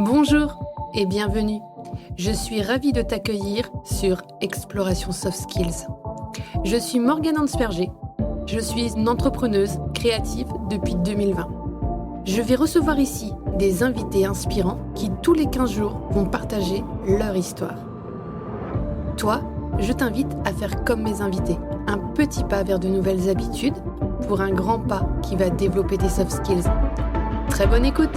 Bonjour et bienvenue. Je suis ravie de t'accueillir sur Exploration Soft Skills. Je suis Morgane Hansperger. Je suis une entrepreneuse créative depuis 2020. Je vais recevoir ici des invités inspirants qui tous les 15 jours vont partager leur histoire. Toi, je t'invite à faire comme mes invités, un petit pas vers de nouvelles habitudes pour un grand pas qui va développer tes soft skills. Très bonne écoute!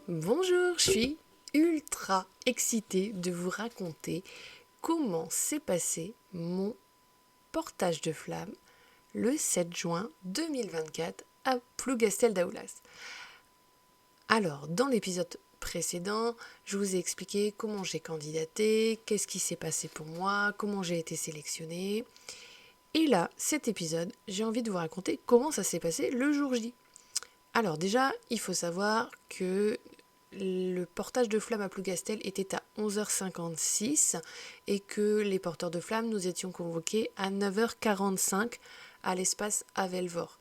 Bonjour, je suis ultra excitée de vous raconter comment s'est passé mon portage de flamme le 7 juin 2024 à Plougastel d'Aoulas. Alors, dans l'épisode précédent, je vous ai expliqué comment j'ai candidaté, qu'est-ce qui s'est passé pour moi, comment j'ai été sélectionnée. Et là, cet épisode, j'ai envie de vous raconter comment ça s'est passé le jour J. Alors déjà, il faut savoir que le portage de flamme à Plougastel était à 11h56 et que les porteurs de flamme, nous étions convoqués à 9h45 à l'espace Avelvor.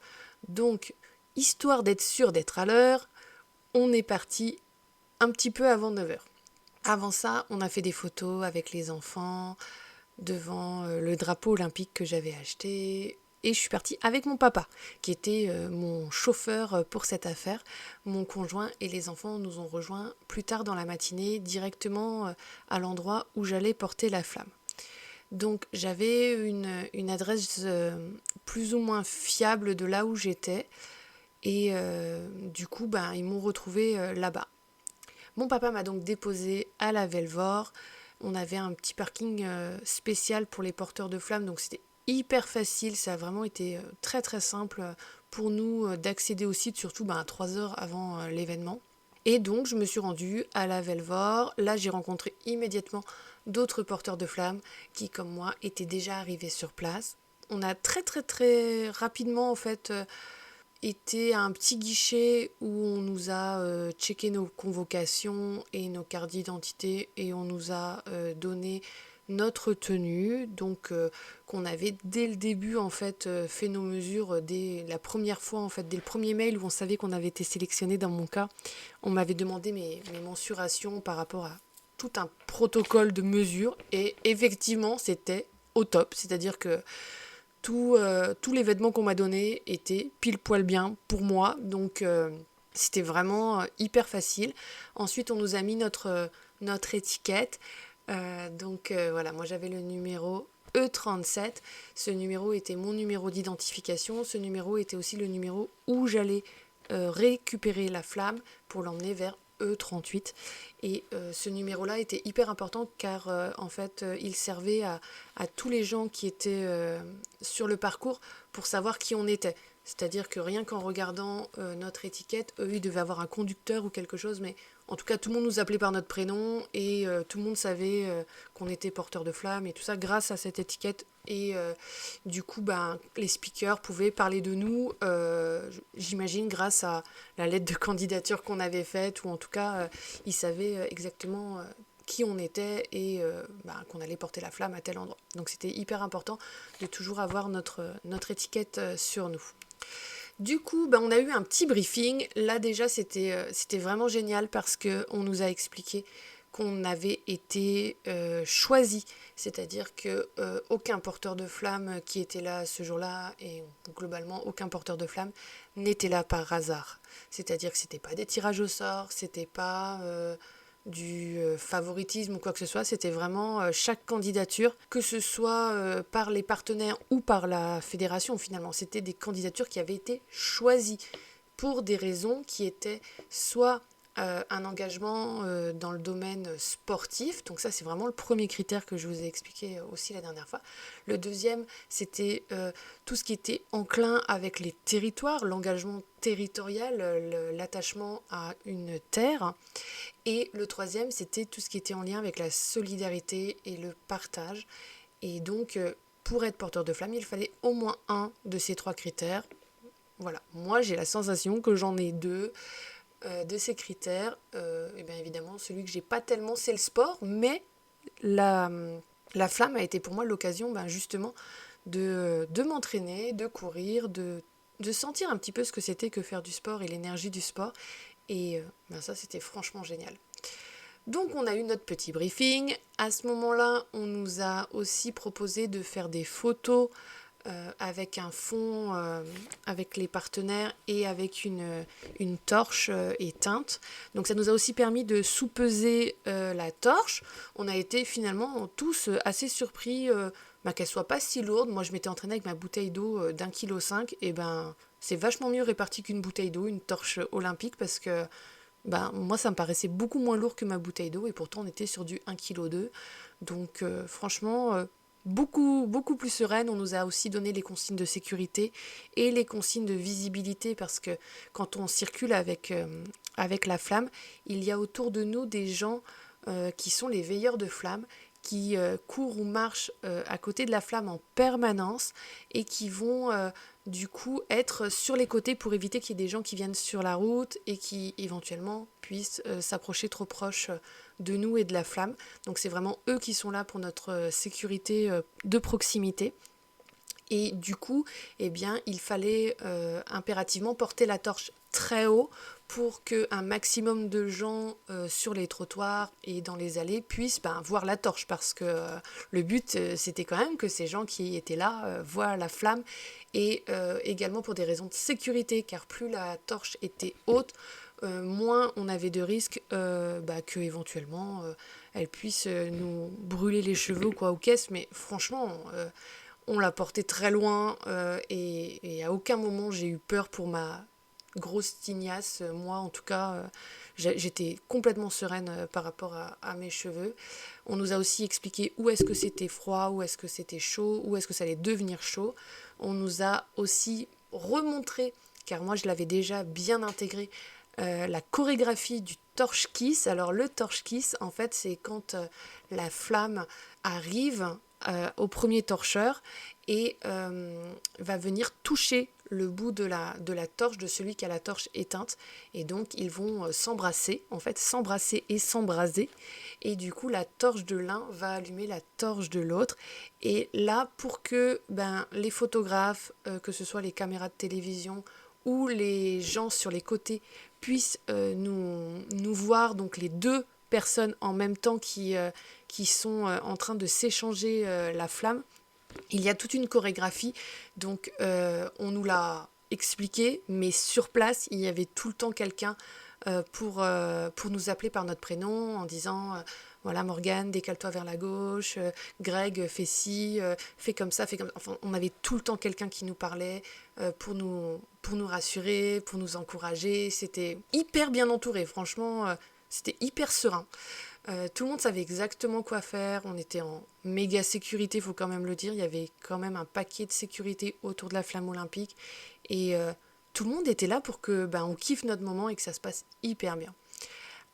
Donc, histoire d'être sûr d'être à l'heure, on est parti un petit peu avant 9h. Avant ça, on a fait des photos avec les enfants devant le drapeau olympique que j'avais acheté. Et je suis partie avec mon papa, qui était mon chauffeur pour cette affaire. Mon conjoint et les enfants nous ont rejoints plus tard dans la matinée, directement à l'endroit où j'allais porter la flamme. Donc j'avais une adresse plus ou moins fiable de là où j'étais. Et du coup, ils m'ont retrouvée là-bas. Mon papa m'a donc déposée à la Velvor. On avait un petit parking spécial pour les porteurs de flammes, donc c'était hyper facile, ça a vraiment été très très simple pour nous d'accéder au site, surtout à 3 heures avant l'événement. Et donc je me suis rendue à la Velvor. Là j'ai rencontré immédiatement d'autres porteurs de flammes qui, comme moi, étaient déjà arrivés sur place. On a très très très rapidement en fait été à un petit guichet où on nous a checké nos convocations et nos cartes d'identité et on nous a donné notre tenue, donc qu'on avait dès le début en fait fait nos mesures dès la première fois en fait, dès le premier mail où on savait qu'on avait été sélectionné. Dans mon cas, on m'avait demandé mes mensurations par rapport à tout un protocole de mesures et effectivement c'était au top, c'est-à-dire que tout l'événement qu'on m'a donné était pile poil bien pour moi, donc c'était vraiment hyper facile. Ensuite on nous a mis notre étiquette. Voilà, moi j'avais le numéro E37, ce numéro était mon numéro d'identification, ce numéro était aussi le numéro où j'allais récupérer la flamme pour l'emmener vers E38, et ce numéro-là était hyper important car en fait il servait à tous les gens qui étaient sur le parcours pour savoir qui on était. C'est-à-dire que rien qu'en regardant notre étiquette, eux, ils devaient avoir un conducteur ou quelque chose, mais en tout cas, tout le monde nous appelait par notre prénom et tout le monde savait qu'on était porteur de flamme et tout ça grâce à cette étiquette. Et du coup, les speakers pouvaient parler de nous, j'imagine, grâce à la lettre de candidature qu'on avait faite, ou en tout cas, ils savaient exactement qui on était et qu'on allait porter la flamme à tel endroit. Donc c'était hyper important de toujours avoir notre étiquette sur nous. Du coup, on a eu un petit briefing. Là déjà, c'était vraiment génial parce qu'on nous a expliqué qu'on avait été choisi. C'est-à-dire que aucun porteur de flamme qui était là ce jour-là, et globalement aucun porteur de flamme, n'était là par hasard. C'est-à-dire que c'était pas des tirages au sort, c'était pas du favoritisme ou quoi que ce soit, c'était vraiment chaque candidature, que ce soit par les partenaires ou par la fédération finalement, c'était des candidatures qui avaient été choisies pour des raisons qui étaient soit un engagement dans le domaine sportif, donc ça c'est vraiment le premier critère que je vous ai expliqué aussi la dernière fois. Le deuxième, c'était tout ce qui était enclin avec les territoires, l'engagement territorial, l'attachement à une terre. Et le troisième, c'était tout ce qui était en lien avec la solidarité et le partage. Et donc, pour être porteur de flamme, il fallait au moins un de ces 3 critères. Voilà, moi j'ai la sensation que j'en ai 2 de ces critères. Et bien évidemment, celui que j'ai pas tellement, c'est le sport, mais la flamme a été pour moi l'occasion justement de m'entraîner, de courir, de de sentir un petit peu ce que c'était que faire du sport et l'énergie du sport. Et ça, c'était franchement génial. Donc on a eu notre petit briefing. À ce moment-là, on nous a aussi proposé de faire des photos avec un fond, avec les partenaires et avec une torche éteinte. Donc ça nous a aussi permis de sous-peser la torche. On a été finalement tous assez surpris qu'elle soit pas si lourde. Moi je m'étais entraînée avec ma bouteille d'eau d'1,5 kg et c'est vachement mieux réparti qu'une bouteille d'eau, une torche olympique, parce que moi ça me paraissait beaucoup moins lourd que ma bouteille d'eau et pourtant on était sur du 1,2 kg. Donc franchement beaucoup plus sereine. On nous a aussi donné les consignes de sécurité et les consignes de visibilité, parce que quand on circule avec la flamme, il y a autour de nous des gens qui sont les veilleurs de flamme, qui courent ou marchent à côté de la flamme en permanence et qui vont du coup être sur les côtés pour éviter qu'il y ait des gens qui viennent sur la route et qui éventuellement puissent s'approcher trop proche de nous et de la flamme. Donc c'est vraiment eux qui sont là pour notre sécurité de proximité. Et du coup, il fallait impérativement porter la torche très haut pour qu'un maximum de gens sur les trottoirs et dans les allées puissent voir la torche, parce que le but c'était quand même que ces gens qui étaient là voient la flamme, et également pour des raisons de sécurité, car plus la torche était haute, moins on avait de risques que éventuellement elle puisse nous brûler les cheveux ou quoi, ou qu'est-ce. Mais franchement on l'a porté très loin et à aucun moment j'ai eu peur pour ma grosse tignasse. Moi en tout cas j'étais complètement sereine par rapport à mes cheveux. On nous a aussi expliqué où est-ce que c'était froid, où est-ce que c'était chaud, où est-ce que ça allait devenir chaud. On nous a aussi remontré, car moi je l'avais déjà bien intégré, la chorégraphie du torche kiss. Alors le torche kiss, en fait, c'est quand la flamme arrive au premier torcheur et va venir toucher le bout de la torche de celui qui a la torche éteinte, et donc ils vont s'embrasser et s'embraser, et du coup la torche de l'un va allumer la torche de l'autre. Et là, pour que les photographes, que ce soit les caméras de télévision ou les gens sur les côtés, puissent nous voir, donc les deux personnes en même temps qui sont en train de s'échanger la flamme, il y a toute une chorégraphie. Donc on nous l'a expliqué, mais sur place il y avait tout le temps quelqu'un pour nous appeler par notre prénom en disant voilà, Morgane, décale-toi vers la gauche, Greg, fais ci, fais comme ça, fais comme ça. Enfin, on avait tout le temps quelqu'un qui nous parlait pour nous rassurer, pour nous encourager. C'était hyper bien entouré, franchement, c'était hyper serein. Tout le monde savait exactement quoi faire. On était en méga sécurité, il faut quand même le dire. Il y avait quand même un paquet de sécurité autour de la flamme olympique. Et tout le monde était là pour que on kiffe notre moment et que ça se passe hyper bien.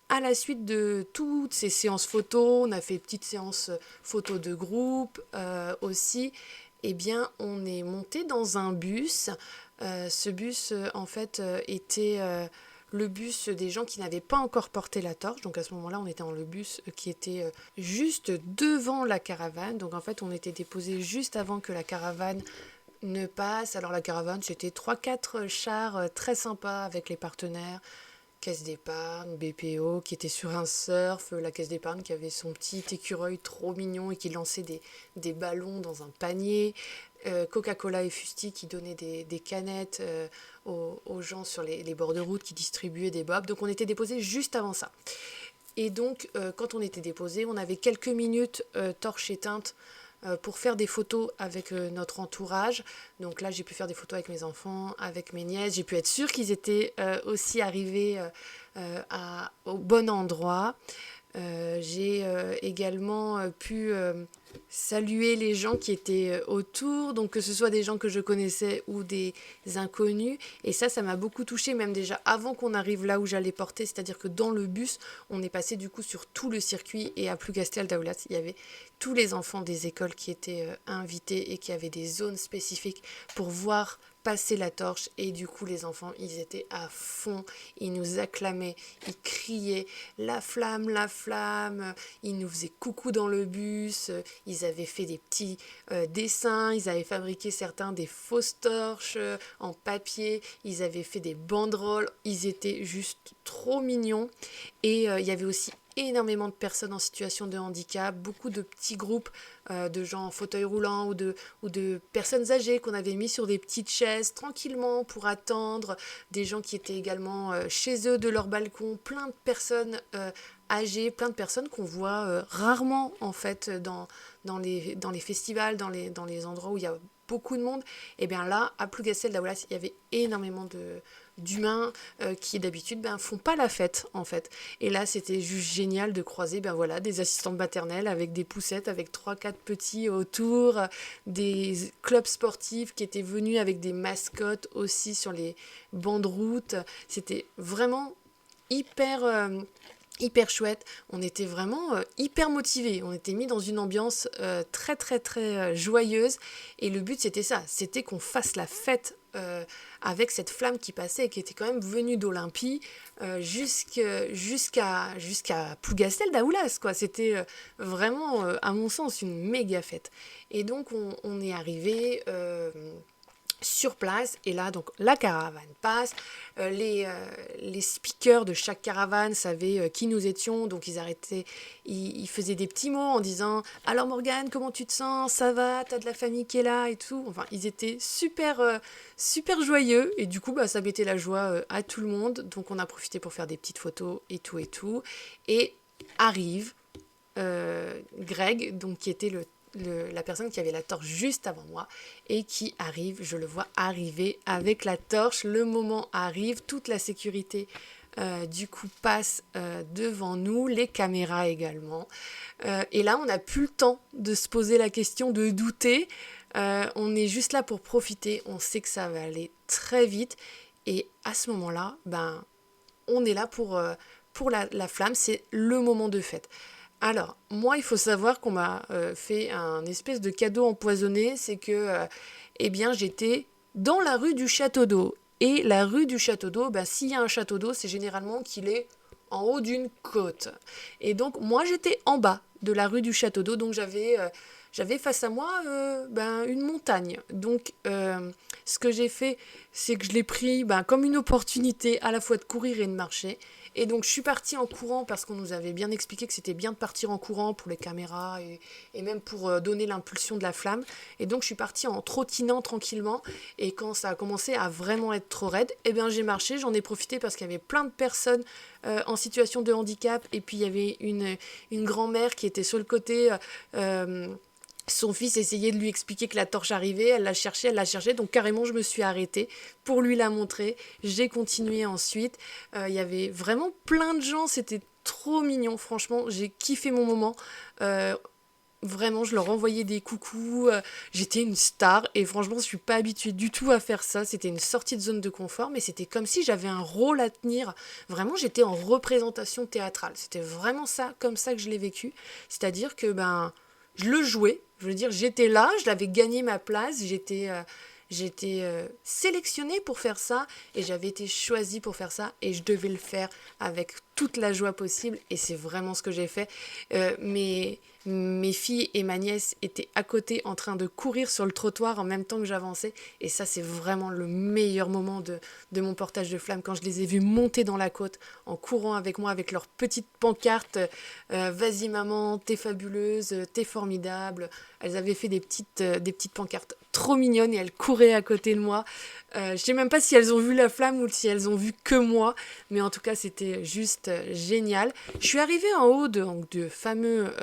À la suite de toutes ces séances photos, on a fait une petite séance photo de groupe aussi. On est monté dans un bus. Ce bus, en fait, était le bus des gens qui n'avaient pas encore porté la torche. Donc à ce moment-là, on était dans le bus qui était juste devant la caravane. Donc en fait, on était déposé juste avant que la caravane ne passe. Alors la caravane, c'était 3-4 chars très sympas avec les partenaires. Caisse d'épargne, BPO qui était sur un surf, la caisse d'épargne qui avait son petit écureuil trop mignon et qui lançait des ballons dans un panier, Coca-Cola et Fusti qui donnaient des canettes aux gens sur les bords de route, qui distribuaient des bobs. Donc on était déposé juste avant ça. Et donc quand on était déposé, on avait quelques minutes torche éteinte pour faire des photos avec notre entourage. Donc là, j'ai pu faire des photos avec mes enfants, avec mes nièces. J'ai pu être sûre qu'ils étaient aussi arrivés au bon endroit. J'ai également pu saluer les gens qui étaient autour, donc que ce soit des gens que je connaissais ou des inconnus. Et ça m'a beaucoup touchée, même déjà avant qu'on arrive là où j'allais porter. C'est-à-dire que dans le bus, on est passé du coup sur tout le circuit, et à Plougastel d'Aulas, il y avait tous les enfants des écoles qui étaient invités et qui avaient des zones spécifiques pour voir passer la torche et du coup les enfants ils étaient à fond, ils nous acclamaient, ils criaient la flamme, ils nous faisaient coucou dans le bus, ils avaient fait des petits dessins, ils avaient fabriqué certains des fausses torches en papier, ils avaient fait des banderoles, ils étaient juste trop mignons et il y avait aussi énormément de personnes en situation de handicap, beaucoup de petits groupes de gens en fauteuil roulant ou de personnes âgées qu'on avait mis sur des petites chaises tranquillement pour attendre, des gens qui étaient également chez eux de leur balcon, plein de personnes âgées, plein de personnes qu'on voit rarement en fait dans les festivals, dans les endroits où il y a beaucoup de monde. Et bien là, à Plougastel d'Aoulas, il y avait énormément d'humains qui d'habitude font pas la fête en fait. Et là c'était juste génial de croiser des assistantes maternelles avec des poussettes, avec 3-4 petits autour, des clubs sportifs qui étaient venus avec des mascottes aussi sur les bancs de route. C'était vraiment hyper chouette, on était vraiment hyper motivés, on était mis dans une ambiance très très très joyeuse et le but c'était ça, c'était qu'on fasse la fête avec cette flamme qui passait et qui était quand même venue d'Olympie jusqu'à Plougastel d'Aoulas quoi. C'était vraiment à mon sens une méga fête et donc on est arrivé sur place et là donc la caravane passe, les speakers de chaque caravane savaient qui nous étions, donc ils arrêtaient, ils faisaient des petits mots en disant alors Morgane comment tu te sens, ça va, t'as de la famille qui est là et tout, enfin ils étaient super joyeux et du coup ça mettait la joie à tout le monde, donc on a profité pour faire des petites photos et tout et arrive Greg donc qui était la personne qui avait la torche juste avant moi et qui arrive, je le vois arriver avec la torche, le moment arrive, toute la sécurité du coup passe devant nous, les caméras également et là on n'a plus le temps de se poser la question, de douter, on est juste là pour profiter, on sait que ça va aller très vite et à ce moment là on est là pour la flamme, c'est le moment de fête. Alors, moi, il faut savoir qu'on m'a fait un espèce de cadeau empoisonné, c'est que, j'étais dans la rue du Château d'Eau. Et la rue du Château d'Eau, s'il y a un château d'eau, c'est généralement qu'il est en haut d'une côte. Et donc, moi, j'étais en bas de la rue du Château d'Eau, donc j'avais face à moi une montagne. Donc, ce que j'ai fait, c'est que je l'ai pris comme une opportunité à la fois de courir et de marcher. Et donc je suis partie en courant parce qu'on nous avait bien expliqué que c'était bien de partir en courant pour les caméras et même pour donner l'impulsion de la flamme. Et donc je suis partie en trottinant tranquillement et quand ça a commencé à vraiment être trop raide, j'ai marché, j'en ai profité parce qu'il y avait plein de personnes en situation de handicap et puis il y avait une grand-mère qui était sur le côté... son fils essayait de lui expliquer que la torche arrivait, elle l'a cherchée, donc carrément je me suis arrêtée pour lui la montrer. J'ai continué ensuite. Il y avait vraiment plein de gens, c'était trop mignon, franchement, j'ai kiffé mon moment. Vraiment, je leur envoyais des coucous, j'étais une star et franchement, je suis pas habituée du tout à faire ça. C'était une sortie de zone de confort, mais c'était comme si j'avais un rôle à tenir. Vraiment, j'étais en représentation théâtrale. C'était vraiment ça, comme ça que je l'ai vécu. C'est-à-dire que je le jouais, je veux dire, j'étais là, je l'avais gagné ma place, j'étais sélectionnée pour faire ça et j'avais été choisie pour faire ça et je devais le faire avec toute la joie possible et c'est vraiment ce que j'ai fait. Mes filles et ma nièce étaient à côté en train de courir sur le trottoir en même temps que j'avançais et ça c'est vraiment le meilleur moment de mon portage de flamme quand je les ai vues monter dans la côte en courant avec moi avec leurs petites pancartes vas-y maman, t'es fabuleuse, t'es formidable. Elles avaient fait des petites pancartes trop mignonnes et elles couraient à côté de moi. Je sais même pas si elles ont vu la flamme ou si elles ont vu que moi, mais en tout cas c'était juste génial. Je suis arrivée en haut de fameux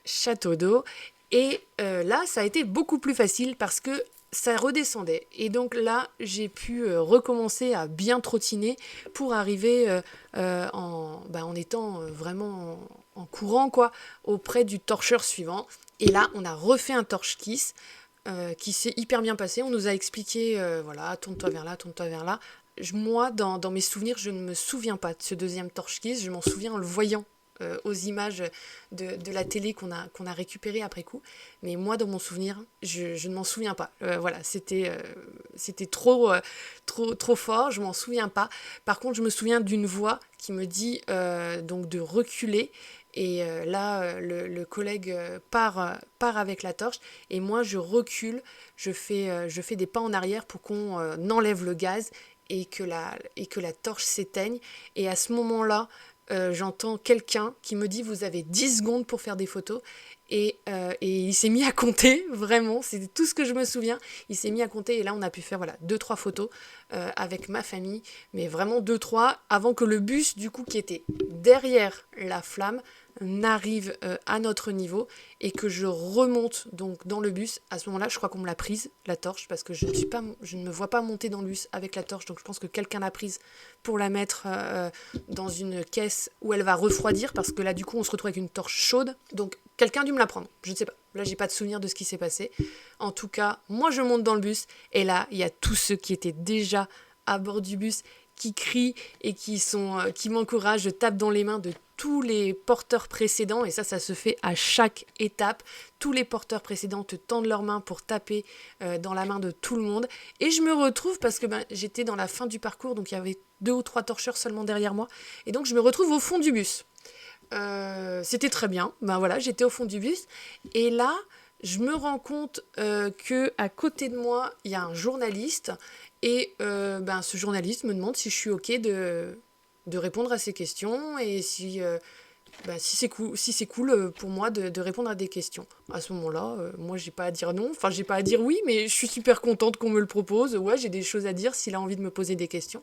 château d'eau et là ça a été beaucoup plus facile parce que ça redescendait et donc là j'ai pu recommencer à bien trottiner pour arriver en étant vraiment en courant quoi auprès du torcheur suivant et là on a refait un torche kiss qui s'est hyper bien passé. On nous a expliqué, tourne-toi vers là. Moi, dans mes souvenirs, je ne me souviens pas de ce deuxième torche kiss, je m'en souviens en le voyant aux images de la télé qu'on a récupérées après coup. Mais moi, dans mon souvenir, je ne m'en souviens pas. Voilà, c'était trop fort, je m'en souviens pas. Par contre, je me souviens d'une voix qui me dit donc de reculer. Et là, le collègue part avec la torche. Et moi, je recule, je fais des pas en arrière pour qu'on enlève le gaz et que la torche s'éteigne. Et à ce moment-là, j'entends quelqu'un qui me dit « Vous avez 10 secondes pour faire des photos ». Et il s'est mis à compter, vraiment, c'est tout ce que je me souviens. Il s'est mis à compter et là, on a pu faire 2-3 photos avec ma famille. Mais vraiment 2-3 avant que le bus, du coup, qui était derrière la flamme, n'arrive à notre niveau et que je remonte donc dans le bus. À ce moment-là, je crois qu'on me l'a prise, la torche, parce que je ne me vois pas monter dans le bus avec la torche, donc je pense que quelqu'un l'a prise pour la mettre dans une caisse où elle va refroidir, parce que là, du coup, on se retrouve avec une torche chaude. Donc, quelqu'un a dû me la prendre, je ne sais pas. Là, j'ai pas de souvenir de ce qui s'est passé. En tout cas, moi, je monte dans le bus et là, il y a tous ceux qui étaient déjà à bord du bus qui crient et qui m'encouragent. Je tape dans les mains de tous les porteurs précédents, et ça se fait à chaque étape. Tous les porteurs précédents te tendent leurs mains pour taper dans la main de tout le monde. Et je me retrouve, parce que j'étais dans la fin du parcours, donc il y avait 2 ou 3 torcheurs seulement derrière moi, et donc je me retrouve au fond du bus. C'était très bien, j'étais au fond du bus, et là, je me rends compte que à côté de moi, il y a un journaliste, et ce journaliste me demande si je suis ok de répondre à ses questions et si c'est cool pour moi de répondre à des questions. À ce moment-là, moi j'ai pas à dire non, j'ai pas à dire oui, mais je suis super contente qu'on me le propose. Ouais, j'ai des choses à dire s'il a envie de me poser des questions.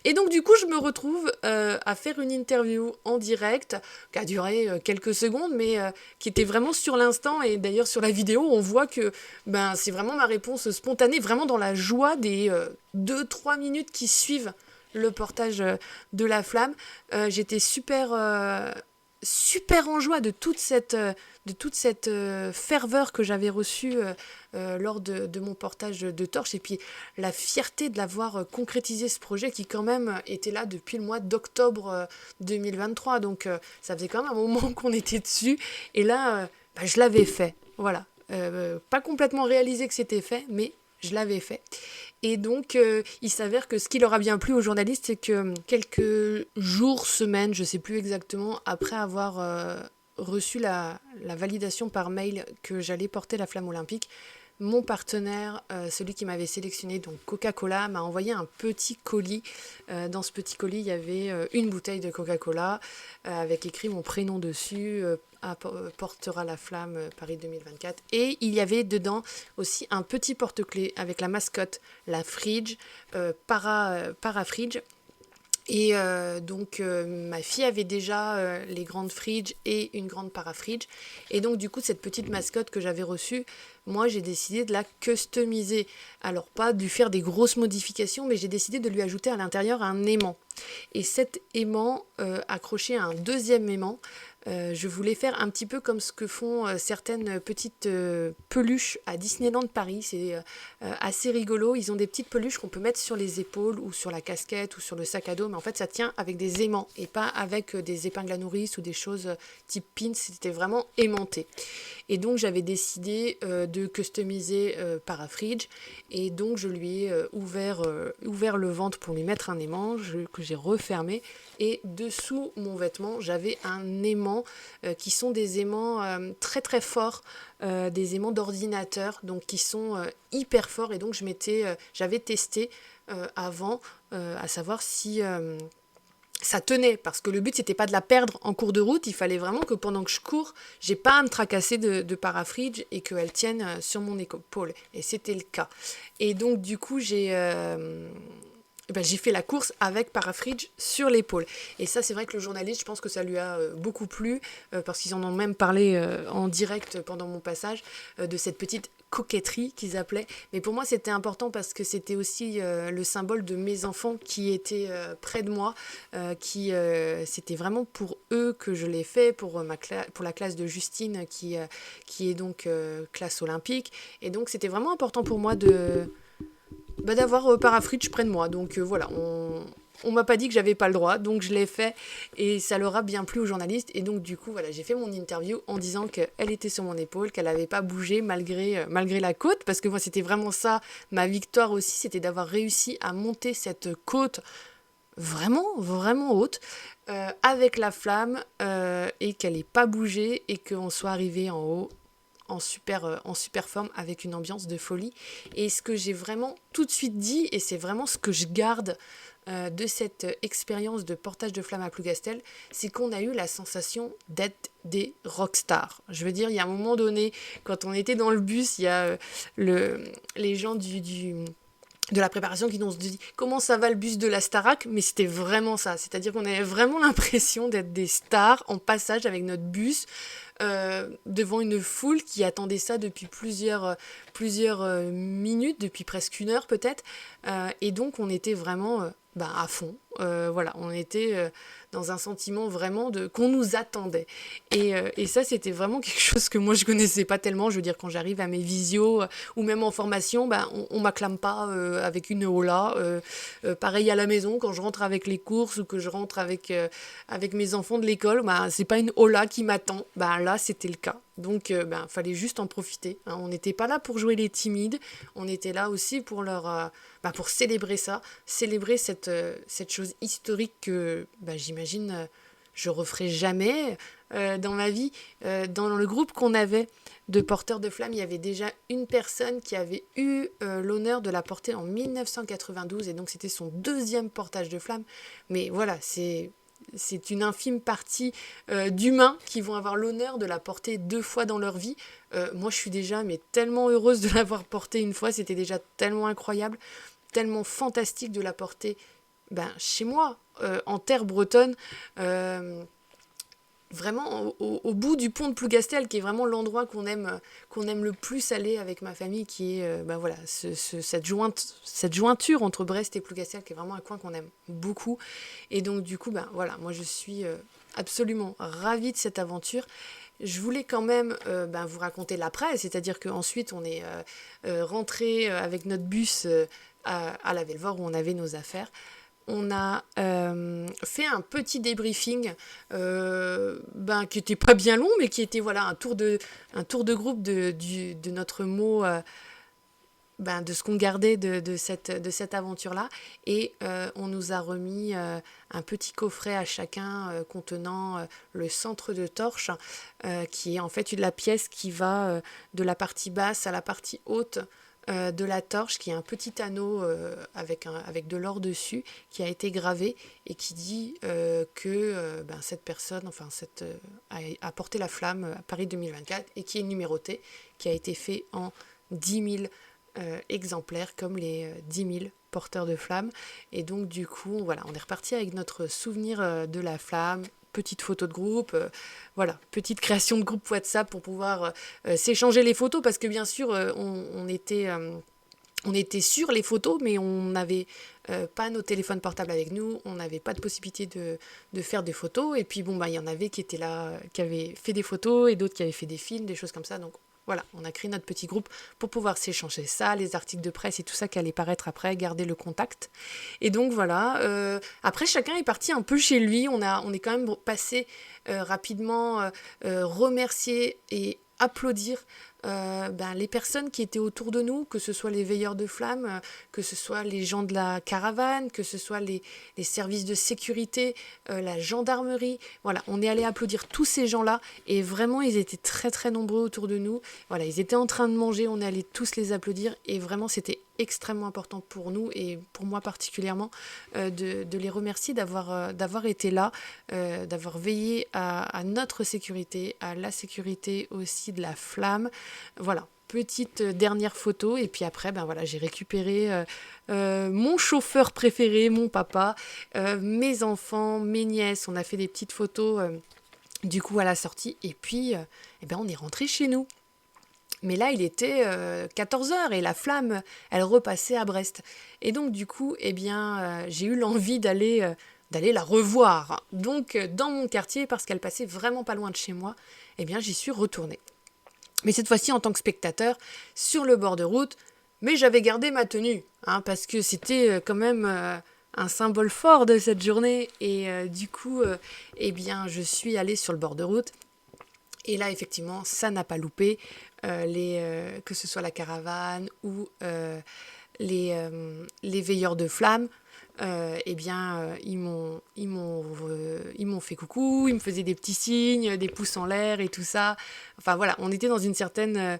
Et donc du coup, je me retrouve à faire une interview en direct qui a duré quelques secondes, mais qui était vraiment sur l'instant. Et d'ailleurs, sur la vidéo, on voit que c'est vraiment ma réponse spontanée, vraiment dans la joie des 2-3 minutes qui suivent le portage de la flamme. J'étais super en joie de toute cette ferveur que j'avais reçue lors de mon portage de torche, et puis la fierté de l'avoir concrétisé, ce projet qui quand même était là depuis le mois d'octobre 2023, donc ça faisait quand même un moment qu'on était dessus, et là je l'avais fait, voilà. Pas complètement réalisé que c'était fait, mais je l'avais fait. Et donc, il s'avère que ce qui leur a bien plu aux journalistes, c'est que quelques jours, semaines, je ne sais plus exactement, après avoir reçu la validation par mail que j'allais porter la flamme olympique, mon partenaire, celui qui m'avait sélectionné, donc Coca-Cola, m'a envoyé un petit colis. Dans ce petit colis, il y avait une bouteille de Coca-Cola avec écrit mon prénom dessus, portera la flamme Paris 2024. Et il y avait dedans aussi un petit porte-clés avec la mascotte, la Fridge, Parafridge. Et donc ma fille avait déjà les grandes Fridge et une grande Parafridge, et donc du coup cette petite mascotte que j'avais reçue, moi j'ai décidé de la customiser. Alors pas de lui faire des grosses modifications, mais j'ai décidé de lui ajouter à l'intérieur un aimant. Et cet aimant accroché à un deuxième aimant, je voulais faire un petit peu comme ce que font certaines petites peluches à Disneyland Paris. C'est assez rigolo. Ils ont des petites peluches qu'on peut mettre sur les épaules ou sur la casquette ou sur le sac à dos, mais en fait ça tient avec des aimants et pas avec des épingles à nourrice ou des choses type pins. C'était vraiment aimanté. Et donc j'avais décidé de customiser Parafridge, et donc je lui ai ouvert le ventre pour lui mettre un aimant que j'ai refermé, et dessous mon vêtement j'avais un aimant qui sont des aimants très très forts, des aimants d'ordinateur, donc qui sont hyper forts, et donc j'avais testé avant à savoir si ça tenait, parce que le but c'était pas de la perdre en cours de route, il fallait vraiment que pendant que je cours, j'ai pas à me tracasser de Parafridge et qu'elle tienne sur mon épaule, et c'était le cas. Et donc du coup j'ai fait la course avec Parafridge sur l'épaule. Et ça, c'est vrai que le journaliste, je pense que ça lui a beaucoup plu, parce qu'ils en ont même parlé en direct pendant mon passage, de cette petite coquetterie qu'ils appelaient. Mais pour moi, c'était important parce que c'était aussi le symbole de mes enfants qui étaient près de moi, c'était vraiment pour eux que je l'ai fait, pour la classe de Justine qui est donc classe olympique. Et donc, c'était vraiment important pour moi d'avoir Parafridge près de moi. Donc voilà, on m'a pas dit que j'avais pas le droit, donc je l'ai fait et ça leur a bien plu aux journalistes. Et donc du coup, voilà, j'ai fait mon interview en disant qu'elle était sur mon épaule, qu'elle n'avait pas bougé malgré la côte, parce que moi c'était vraiment ça, ma victoire aussi, c'était d'avoir réussi à monter cette côte vraiment, vraiment haute, avec la flamme, et qu'elle n'ait pas bougé et qu'on soit arrivé en haut en super forme avec une ambiance de folie. Et ce que j'ai vraiment tout de suite dit, et c'est vraiment ce que je garde de cette expérience de portage de flamme à Plougastel, c'est qu'on a eu la sensation d'être des rockstars. Je veux dire, il y a un moment donné, quand on était dans le bus, il y a les gens de la préparation qui nous ont dit comment ça va le bus de la Starac, mais c'était vraiment ça, c'est-à-dire qu'on avait vraiment l'impression d'être des stars en passage avec notre bus devant une foule qui attendait ça depuis plusieurs minutes, depuis presque une heure peut-être, et donc on était vraiment à fond, voilà, on était dans un sentiment vraiment qu'on nous attendait, et ça c'était vraiment quelque chose que moi je connaissais pas tellement. Je veux dire, quand j'arrive à mes visios ou même en formation, on m'acclame pas avec une hola, pareil à la maison quand je rentre avec les courses ou que je rentre avec mes enfants de l'école, c'est pas une hola qui m'attend. Là c'était le cas, donc fallait juste en profiter, hein. On n'était pas là pour jouer les timides, on était là aussi pour pour célébrer ça, célébrer cette chose historique que j'imagine je referai jamais dans ma vie. Dans le groupe qu'on avait de porteurs de flammes, il y avait déjà une personne qui avait eu l'honneur de la porter en 1992, et donc c'était son deuxième portage de flammes. Mais voilà, c'est une infime partie d'humains qui vont avoir l'honneur de la porter 2 fois dans leur vie. Moi, je suis déjà tellement heureuse de l'avoir portée une fois. C'était déjà tellement incroyable, tellement fantastique de la porter chez moi, en terre bretonne, vraiment au bout du pont de Plougastel, qui est vraiment l'endroit qu'on aime le plus aller avec ma famille, qui est cette jointure entre Brest et Plougastel, qui est vraiment un coin qu'on aime beaucoup. Et donc du coup, moi je suis absolument ravie de cette aventure. Je voulais quand même vous raconter l'après, c'est-à-dire qu'ensuite on est rentré avec notre bus à la Velvore où on avait nos affaires. On a fait un petit débriefing qui n'était pas bien long, mais qui était un tour de groupe de notre mot, de ce qu'on gardait de cette aventure-là. Et on nous a remis un petit coffret à chacun contenant le centre de torche, qui est en fait la pièce qui va de la partie basse à la partie haute de la torche, qui est un petit anneau avec de l'or dessus, qui a été gravé et qui dit que cette personne a porté la flamme à Paris 2024, et qui est numéroté, qui a été fait en 10 000 exemplaires, comme les 10 000 porteurs de flammes. Et donc du coup, on est reparti avec notre souvenir de la flamme. Petite photo de groupe, petite création de groupe WhatsApp pour pouvoir s'échanger les photos, parce que bien sûr on était sur les photos, mais on n'avait pas nos téléphones portables avec nous, on n'avait pas de possibilité de faire des photos, et puis il y en avait qui étaient là, qui avaient fait des photos, et d'autres qui avaient fait des films, des choses comme ça. Donc voilà, on a créé notre petit groupe pour pouvoir s'échanger ça, les articles de presse et tout ça qui allait paraître après, garder le contact. Et donc voilà, après chacun est parti un peu chez lui, on est quand même passé rapidement remercier et applaudir les personnes qui étaient autour de nous, que ce soit les veilleurs de flammes, que ce soit les gens de la caravane, que ce soit les services de sécurité, la gendarmerie. Voilà, on est allé applaudir tous ces gens-là, et vraiment ils étaient très très nombreux autour de nous. Voilà, ils étaient en train de manger, on est allé tous les applaudir, et vraiment c'était extrêmement important pour nous, et pour moi particulièrement, de les remercier d'avoir été là, d'avoir veillé à notre sécurité, à la sécurité aussi de la flamme. Voilà, petite dernière photo, et puis après j'ai récupéré mon chauffeur préféré, mon papa, mes enfants, mes nièces. On a fait des petites photos du coup à la sortie, et puis on est rentré chez nous. Mais là, il était 14h, et la flamme, elle repassait à Brest. Et donc, du coup, j'ai eu l'envie d'aller la revoir. Donc, dans mon quartier, parce qu'elle passait vraiment pas loin de chez moi, j'y suis retournée. Mais cette fois-ci, en tant que spectateur, sur le bord de route, mais j'avais gardé ma tenue, parce que c'était quand même un symbole fort de cette journée. Et du coup, eh bien, je suis allée sur le bord de route. Et là, effectivement, ça n'a pas loupé. Que ce soit la caravane ou les veilleurs de flammes, eh bien, ils m'ont fait coucou, ils me faisaient des petits signes, des pouces en l'air et tout ça. Enfin voilà, on était dans une certaine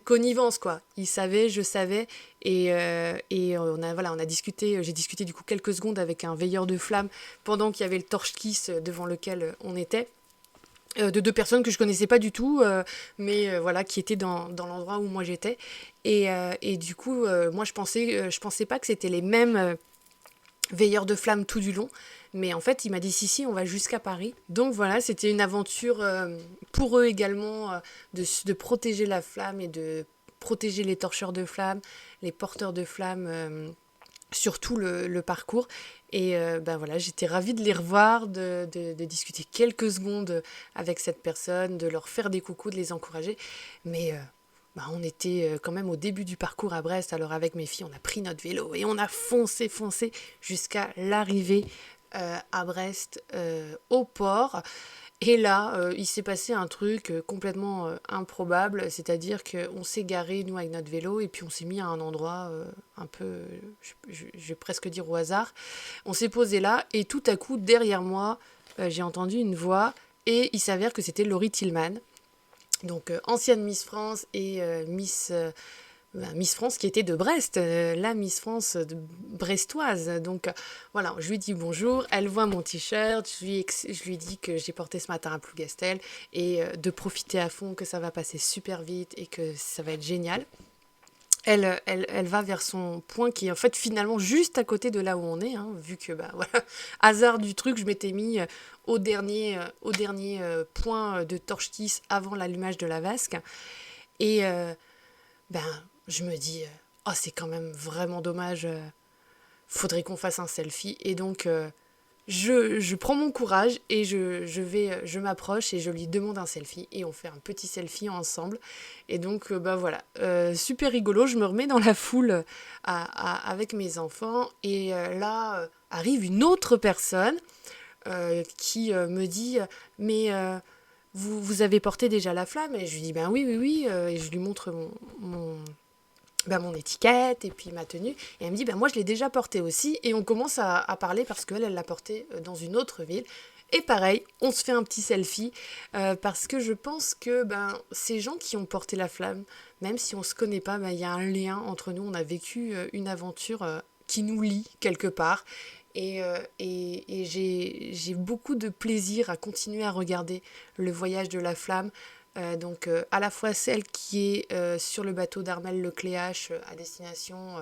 connivence, quoi. Ils savaient, je savais, et on a discuté. J'ai discuté du coup quelques secondes avec un veilleur de flammes pendant qu'il y avait le torche-kiss devant lequel on était. De deux personnes que je connaissais pas du tout, mais voilà, qui étaient dans l'endroit où moi j'étais. Et du coup, moi je pensais pas que c'était les mêmes veilleur de flammes tout du long. Mais en fait, il m'a dit si, on va jusqu'à Paris. Donc voilà, c'était une aventure pour eux également de protéger la flamme et de protéger les torcheurs de flammes, les porteurs de flammes, surtout le parcours. Et ben voilà, j'étais ravie de les revoir, de discuter quelques secondes avec cette personne, de leur faire des coucous, de les encourager. Mais bah, on était quand même au début du parcours à Brest, alors avec mes filles, on a pris notre vélo et on a foncé jusqu'à l'arrivée à Brest, au port. Et là, il s'est passé un truc complètement improbable, c'est-à-dire qu'on s'est garé, nous, avec notre vélo, et puis on s'est mis à un endroit un peu, je vais presque dire au hasard. On s'est posé là, et tout à coup, derrière moi, j'ai entendu une voix, et il s'avère que c'était Laurie Tillman, donc ancienne Miss France et Miss France qui était de Brest, la Miss France brestoise. Donc voilà, je lui dis bonjour, elle voit mon t-shirt, je lui dis que j'ai porté ce matin à Plougastel et de profiter à fond, que ça va passer super vite et que ça va être génial. Elle va vers son point qui est en fait finalement juste à côté de là où on est, hein, vu que, bah voilà, hasard du truc, je m'étais mis au dernier point de torche-kiss avant l'allumage de la vasque. Et ben, je me dis, oh, c'est quand même vraiment dommage, faudrait qu'on fasse un selfie. Et donc, je prends mon courage et je m'approche et je lui demande un selfie. Et on fait un petit selfie ensemble. Et donc, bah voilà, super rigolo. Je me remets dans la foule avec mes enfants. Et là, arrive une autre personne qui me dit, mais vous avez porté déjà la flamme? Et je lui dis, ben oui, oui, oui. Et je lui montre mon étiquette et puis ma tenue. Et elle me dit, moi je l'ai déjà portée aussi. Et on commence à parler parce qu'elle l'a portée dans une autre ville. Et pareil, on se fait un petit selfie parce que je pense que ces gens qui ont porté la flamme, même si on ne se connaît pas, il y a un lien entre nous. On a vécu une aventure qui nous lie quelque part. Et j'ai beaucoup de plaisir à continuer à regarder le voyage de la flamme. Donc à la fois celle qui est sur le bateau d'Armel Lecléache à destination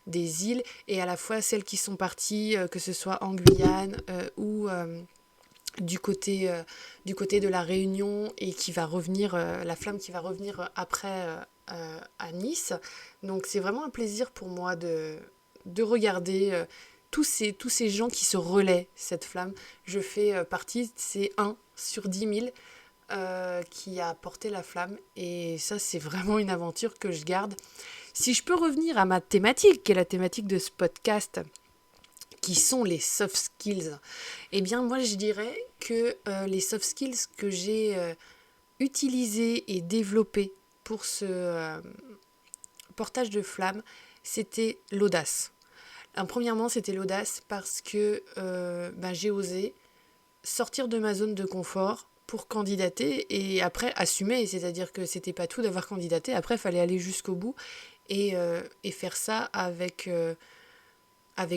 des îles et à la fois celles qui sont parties, que ce soit en Guyane ou du côté de la Réunion et qui va revenir, la flamme qui va revenir après à Nice. Donc c'est vraiment un plaisir pour moi de regarder tous ces gens qui se relaient cette flamme. Je fais partie de ces 1 sur 10 000 qui a porté la flamme. Et ça, c'est vraiment une aventure que je garde. Si je peux revenir à ma thématique, qui est la thématique de ce podcast, qui sont les soft skills, eh bien, moi, je dirais que les soft skills que j'ai utilisés et développés pour ce portage de flamme, c'était l'audace. Premièrement, c'était l'audace parce que j'ai osé sortir de ma zone de confort pour candidater et après assumer, c'est-à-dire que c'était pas tout d'avoir candidaté, après il fallait aller jusqu'au bout et faire ça avec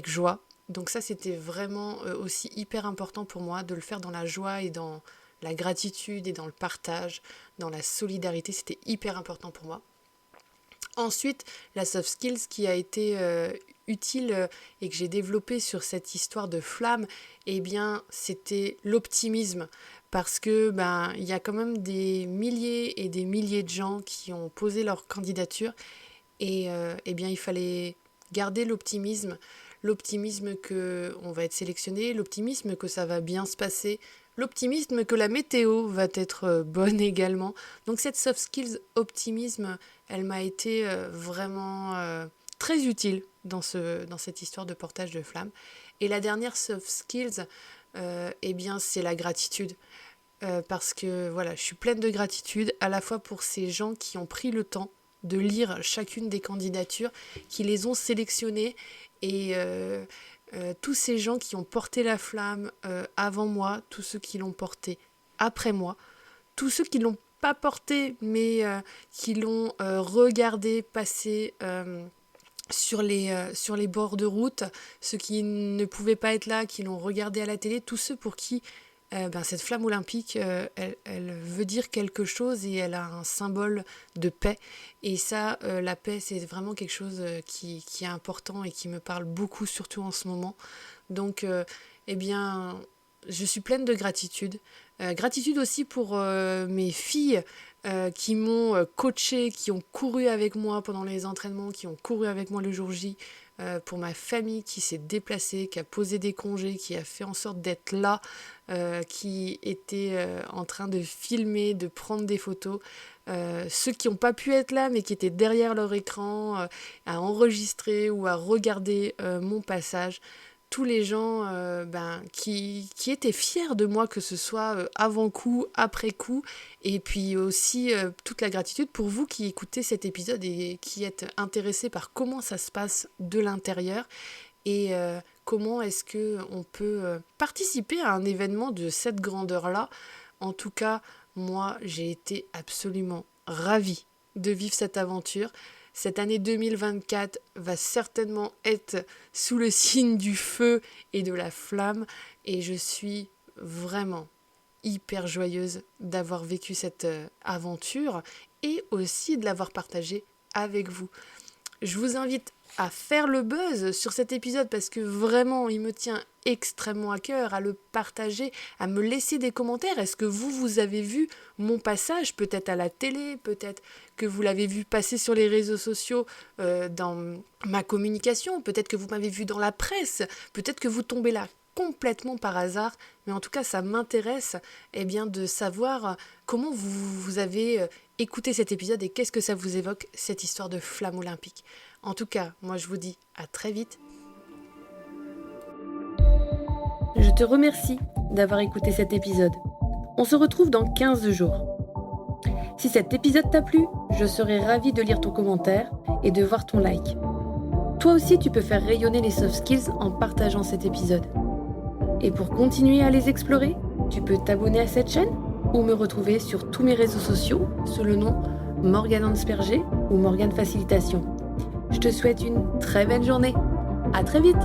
joie. Donc ça c'était vraiment aussi hyper important pour moi de le faire dans la joie et dans la gratitude et dans le partage, dans la solidarité, c'était hyper important pour moi. Ensuite, la soft skills qui a été utile et que j'ai développé sur cette histoire de flamme, eh bien, c'était l'optimisme. Parce que il y a quand même des milliers et des milliers de gens qui ont posé leur candidature et eh bien, il fallait garder l'optimisme que on va être sélectionné, l'optimisme que ça va bien se passer, l'optimisme que la météo va être bonne également. Donc cette soft skills optimisme, elle m'a été vraiment très utile dans cette histoire de portage de flamme. Et la dernière soft skills, eh bien c'est la gratitude. Parce que voilà, je suis pleine de gratitude à la fois pour ces gens qui ont pris le temps de lire chacune des candidatures, qui les ont sélectionnées et tous ces gens qui ont porté la flamme avant moi, tous ceux qui l'ont portée après moi, tous ceux qui l'ont pas porté mais qui l'ont regardé passer sur les bords de route, ceux qui ne pouvaient pas être là, qui l'ont regardé à la télé, tous ceux pour qui cette flamme olympique, elle veut dire quelque chose et elle a un symbole de paix. Et ça, la paix, c'est vraiment quelque chose qui est important et qui me parle beaucoup, surtout en ce moment. Donc, je suis pleine de gratitude. Gratitude aussi pour mes filles qui m'ont coachée, qui ont couru avec moi pendant les entraînements, qui ont couru avec moi le jour J. Pour ma famille qui s'est déplacée, qui a posé des congés, qui a fait en sorte d'être là, qui était en train de filmer, de prendre des photos. Ceux qui n'ont pas pu être là, mais qui étaient derrière leur écran, à enregistrer ou à regarder mon passage. Tous les gens qui étaient fiers de moi, que ce soit avant coup, après coup, et puis aussi toute la gratitude pour vous qui écoutez cet épisode et qui êtes intéressés par comment ça se passe de l'intérieur et comment est-ce qu'on peut participer à un événement de cette grandeur-là. En tout cas, moi, j'ai été absolument ravie de vivre cette aventure. Cette année 2024 va certainement être sous le signe du feu et de la flamme et je suis vraiment hyper joyeuse d'avoir vécu cette aventure et aussi de l'avoir partagée avec vous. Je vous invite à faire le buzz sur cet épisode parce que vraiment il me tient extrêmement à cœur, à le partager, à me laisser des commentaires. Est-ce que vous avez vu mon passage, peut-être à la télé, peut-être que vous l'avez vu passer sur les réseaux sociaux dans ma communication, peut-être que vous m'avez vu dans la presse, peut-être que vous tombez là complètement par hasard, mais en tout cas ça m'intéresse de savoir comment vous avez écouté cet épisode et qu'est-ce que ça vous évoque, cette histoire de flamme olympique. En tout cas, moi je vous dis à très vite. Je te remercie d'avoir écouté cet épisode. On se retrouve dans 15 jours. Si cet épisode t'a plu, je serai ravie de lire ton commentaire et de voir ton like. Toi aussi, tu peux faire rayonner les soft skills en partageant cet épisode. Et pour continuer à les explorer, tu peux t'abonner à cette chaîne ou me retrouver sur tous mes réseaux sociaux sous le nom Morgane Ansperger ou Morgane Facilitation. Je te souhaite une très belle journée. À très vite!